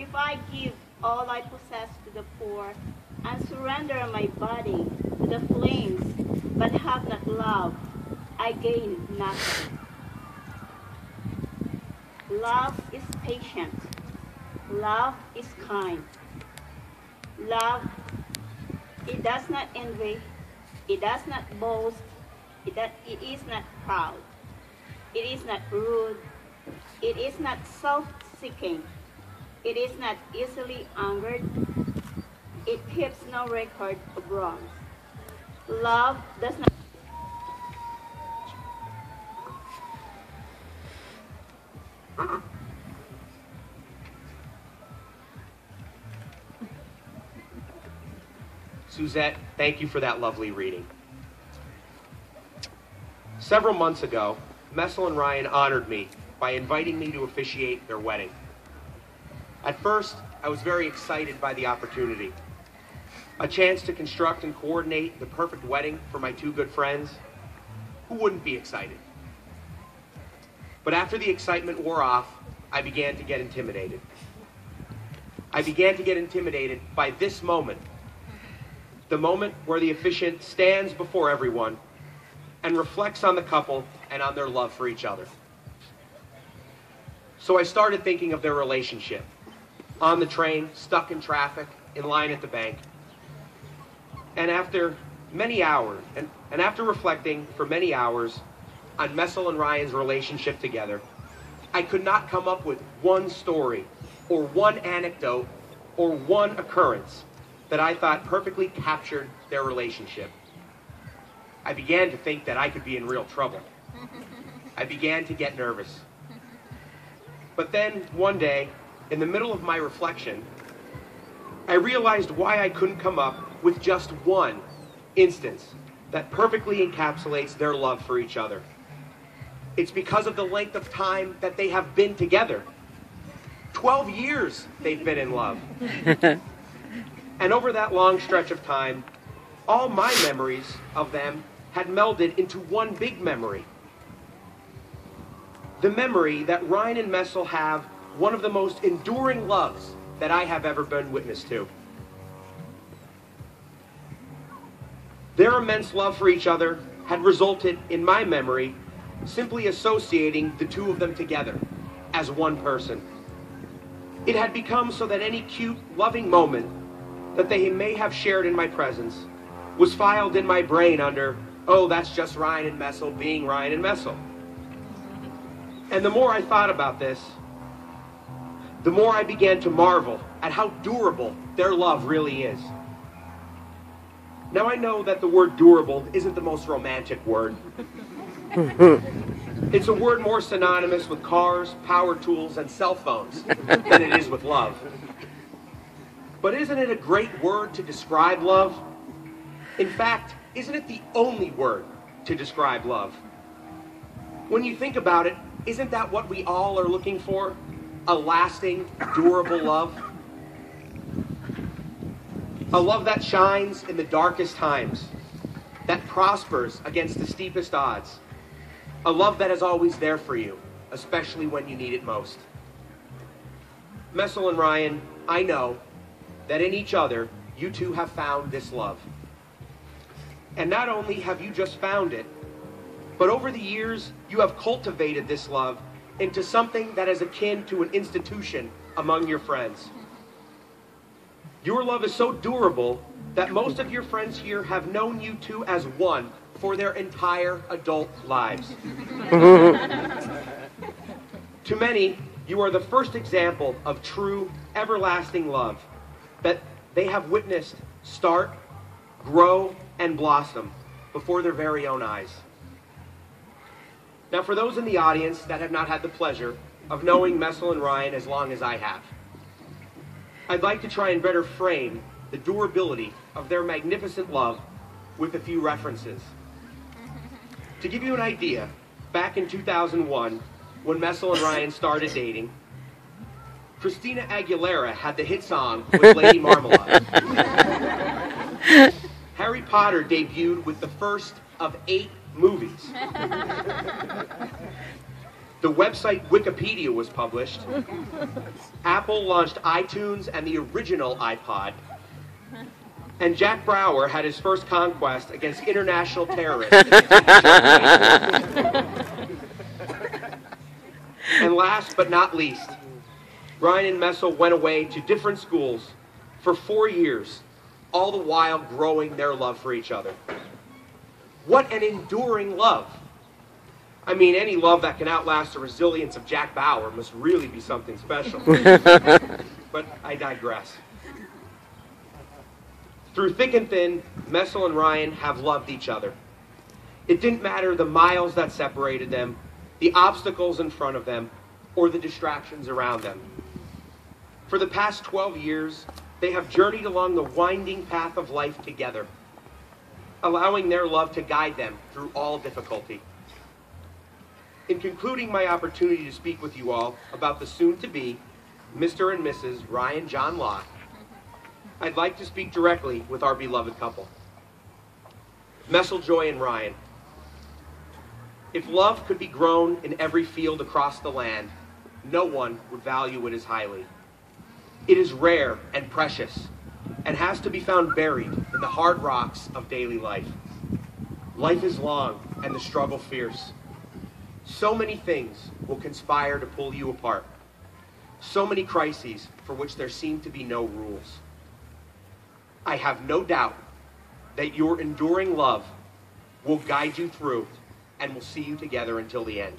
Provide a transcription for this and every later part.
If I give all I possess to the poor and surrender my body to the flames, but have not love, I gain nothing. Love is patient. Love is kind. Love, it does not envy. It does not boast. It is not proud. It is not rude. It is not self-seeking. It is not easily angered. It keeps no record of wrongs. Love does not. Suzette, thank you for that lovely reading. Several months ago, Messel and Ryan honored me by inviting me to officiate their wedding. At first, I was very excited by the opportunity. A chance to construct and coordinate the perfect wedding for my two good friends. Who wouldn't be excited? But after the excitement wore off, I began to get intimidated. I began to get intimidated by this moment. The moment where the officiant stands before everyone and reflects on the couple and on their love for each other. So I started thinking of their relationship. On the train, stuck in traffic, in line at the bank. And after many hours, and after reflecting for many hours on Messel and Ryan's relationship together, I could not come up with one story or one anecdote or one occurrence that I thought perfectly captured their relationship. I began to think that I could be in real trouble. I began to get nervous. But then, one day, in the middle of my reflection, I realized why I couldn't come up with just one instance that perfectly encapsulates their love for each other. It's because of the length of time that they have been together. 12 years they've been in love. And over that long stretch of time, all my memories of them had melded into one big memory. The memory that Ryan and Messel have one of the most enduring loves that I have ever been witness to. Their immense love for each other had resulted in my memory simply associating the two of them together as one person. It had become so that any cute, loving moment that they may have shared in my presence was filed in my brain under, oh, that's just Ryan and Messel being Ryan and Messel. And the more I thought about this, the more I began to marvel at how durable their love really is. Now I know that the word durable isn't the most romantic word. It's a word more synonymous with cars, power tools, and cell phones than it is with love. But isn't it a great word to describe love? In fact, isn't it the only word to describe love? When you think about it, isn't that what we all are looking for? A lasting, durable love? A love that shines in the darkest times, that prospers against the steepest odds. A love that is always there for you, especially when you need it most. Messel and Ryan, I know that in each other, you two have found this love. And not only have you just found it, but over the years, you have cultivated this love into something that is akin to an institution among your friends. Your love is so durable that most of your friends here have known you two as one for their entire adult lives. To many, you are the first example of true, everlasting love that they have witnessed start, grow, and blossom before their very own eyes. Now, for those in the audience that have not had the pleasure of knowing Messel and Ryan as long as I have, I'd like to try and better frame the durability of their magnificent love with a few references. To give you an idea, back in 2001, when Messel and Ryan started dating, Christina Aguilera had the hit song with Lady Marmalade. Harry Potter debuted with the first of 8 movies. The website Wikipedia was published. Apple launched iTunes and the original iPod. And Jack Bauer had his first conquest against international terrorists. And last but not least, Ryan and Messel went away to different schools for 4 years, all the while growing their love for each other. What an enduring love. I mean, any love that can outlast the resilience of Jack Bauer must really be something special. But I digress. Through thick and thin, Messel and Ryan have loved each other. It didn't matter the miles that separated them, the obstacles in front of them, or the distractions around them. For the past 12 years, they have journeyed along the winding path of life together, allowing their love to guide them through all difficulty. In concluding my opportunity to speak with you all about the soon-to-be Mr. and Mrs. Ryan John Loch, I'd like to speak directly with our beloved couple. Messel, Joy, and Ryan. If love could be grown in every field across the land, no one would value it as highly. It is rare and precious, and has to be found buried in the hard rocks of daily life. Life is long, and the struggle fierce. So many things will conspire to pull you apart. So many crises for which there seem to be no rules. I have no doubt that your enduring love will guide you through and will see you together until the end.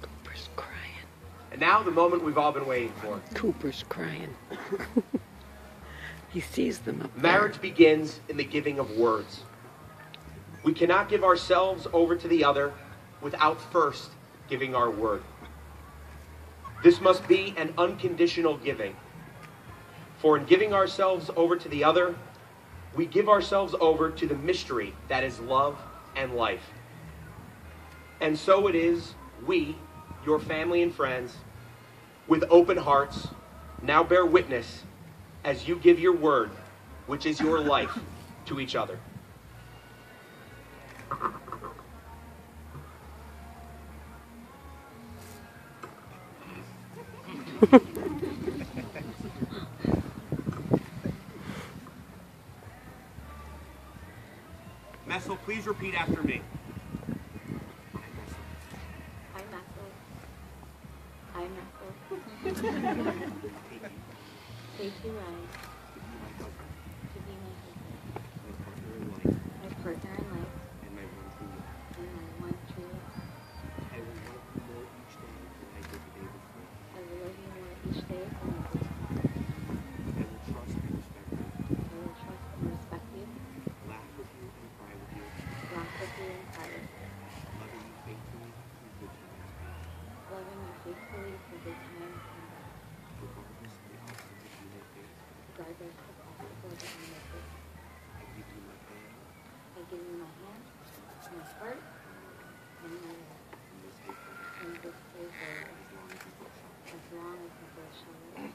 Cooper's crying. And now the moment we've all been waiting for. Cooper's crying. He sees them up there. Marriage begins in the giving of words. We cannot give ourselves over to the other without first giving our word. This must be an unconditional giving. For in giving ourselves over to the other, we give ourselves over to the mystery that is love and life. And so it is, we, your family and friends, with open hearts, now bear witness as you give your word, which is your life, to each other. Messel, please repeat after me. I, Messel. Take you, Ryan, to be my husband, my partner in life, and my one true love. I will love you more each day than I did the day before. I will love you more each day than I did. I will trust and respect you. I will trust and respect you. Laugh with you and cry with you. Laugh with you and cry with you. Loving you faithfully through good times. Loving you faithfully through good times. Regardless of obstacles that you may face. I give you my hand. I give you my hand, my heart, and my love. And this day forward, as long as you both shall live.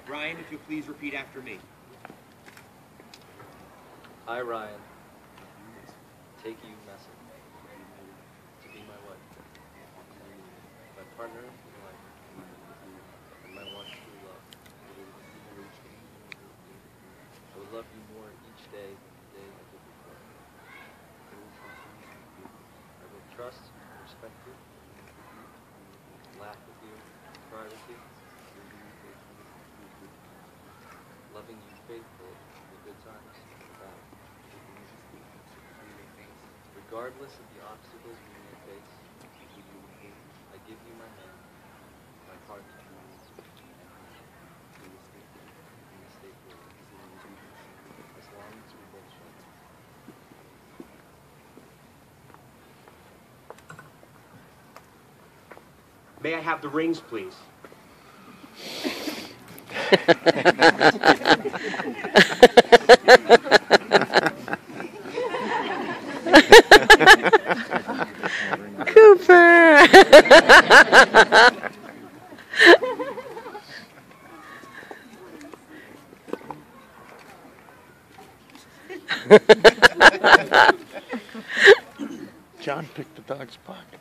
Ryan, if you please repeat after me. I, Ryan, take you, Messel, to be my wife, my partner in life, and my one true love. I will love you more each day than the day I did before. I will trust and respect you, laugh with you, cry with you, loving you faithfully in the good times and the bad. Regardless of the obstacles we may face, I give you my hand, my heart, as long as we both shall live. May I have the rings, please? Cooper! John picked the dog's pocket.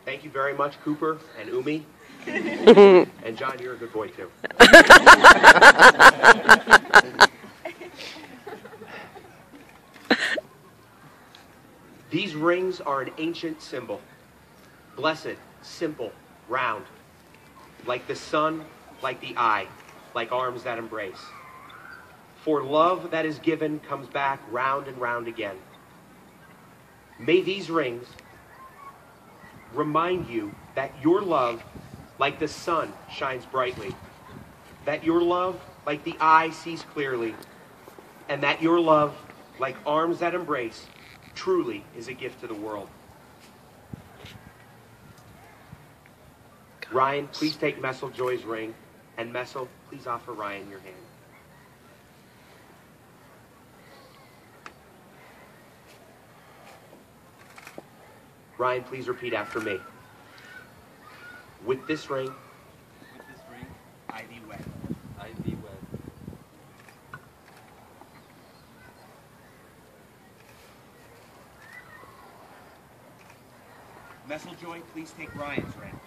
Thank you very much, Cooper and Umi. And John, you're a good boy too. These rings are an ancient symbol. Blessed, simple, round. Like the sun, like the eye, like arms that embrace. For love that is given comes back round and round again. May these rings remind you that your love, like the sun, shines brightly. That your love, like the eye, sees clearly. And that your love, like arms that embrace, truly is a gift to the world. Ryan, please take Messel Joy's ring. And Messel, please offer Ryan your hand. Ryan, please repeat after me. With this ring, I thee wed. I thee wed. Messel Joy, please take Ryan's ring.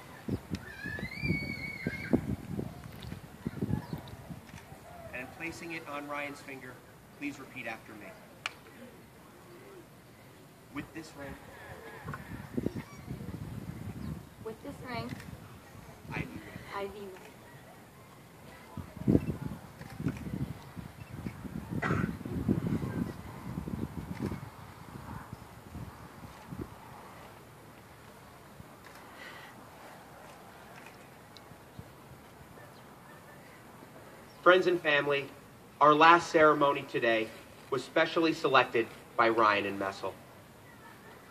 And placing it on Ryan's finger, please repeat after me. With this ring, With this ring, I thee wed. I thee wed. Friends and family, our last ceremony today was specially selected by Ryan and Messel.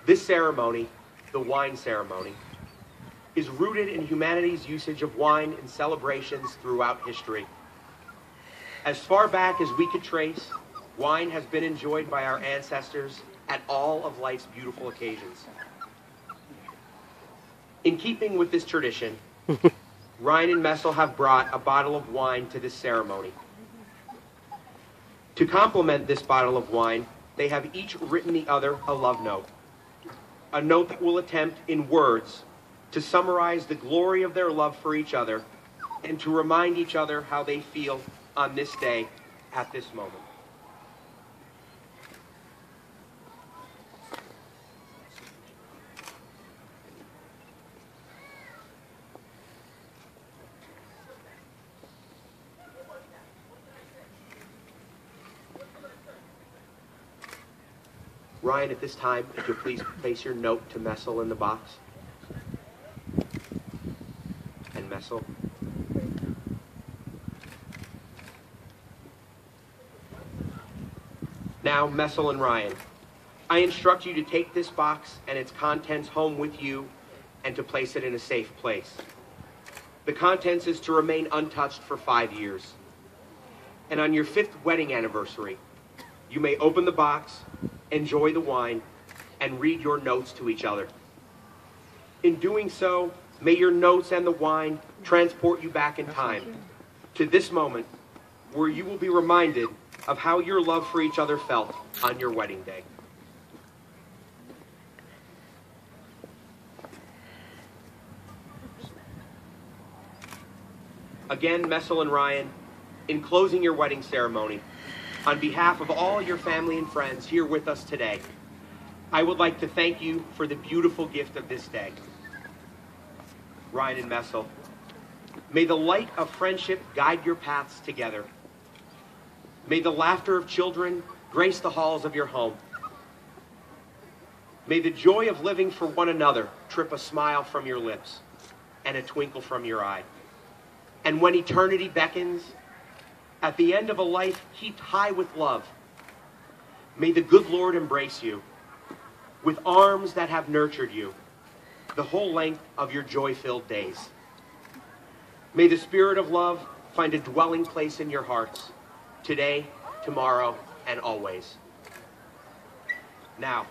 This ceremony, the wine ceremony, is rooted in humanity's usage of wine in celebrations throughout history. As far back as we could trace, wine has been enjoyed by our ancestors at all of life's beautiful occasions. In keeping with this tradition, Ryan and Messel have brought a bottle of wine to this ceremony. To complement this bottle of wine, they have each written the other a love note. A note that will attempt in words to summarize the glory of their love for each other and to remind each other how they feel on this day at this moment. Ryan, at this time, if you'll please place your note to Messel in the box. And Messel. Now, Messel and Ryan, I instruct you to take this box and its contents home with you and to place it in a safe place. The contents is to remain untouched for 5 years. And on your 5th wedding anniversary, you may open the box, enjoy the wine, and read your notes to each other. In doing so, may your notes and the wine transport you back in time to this moment where you will be reminded of how your love for each other felt on your wedding day. Again, Messel and Ryan, in closing your wedding ceremony, on behalf of all your family and friends here with us today, I would like to thank you for the beautiful gift of this day. Ryan and Messel, may the light of friendship guide your paths together. May the laughter of children grace the halls of your home. May the joy of living for one another trip a smile from your lips and a twinkle from your eye. And when eternity beckons, at the end of a life heaped high with love, may the good Lord embrace you with arms that have nurtured you the whole length of your joy-filled days. May the spirit of love find a dwelling place in your hearts today, tomorrow, and always. Now,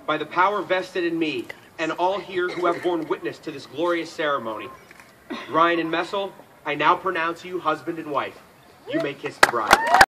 by the power vested in me and all here who have borne witness to this glorious ceremony, Ryan and Messel, I now pronounce you husband and wife. You may kiss the bride.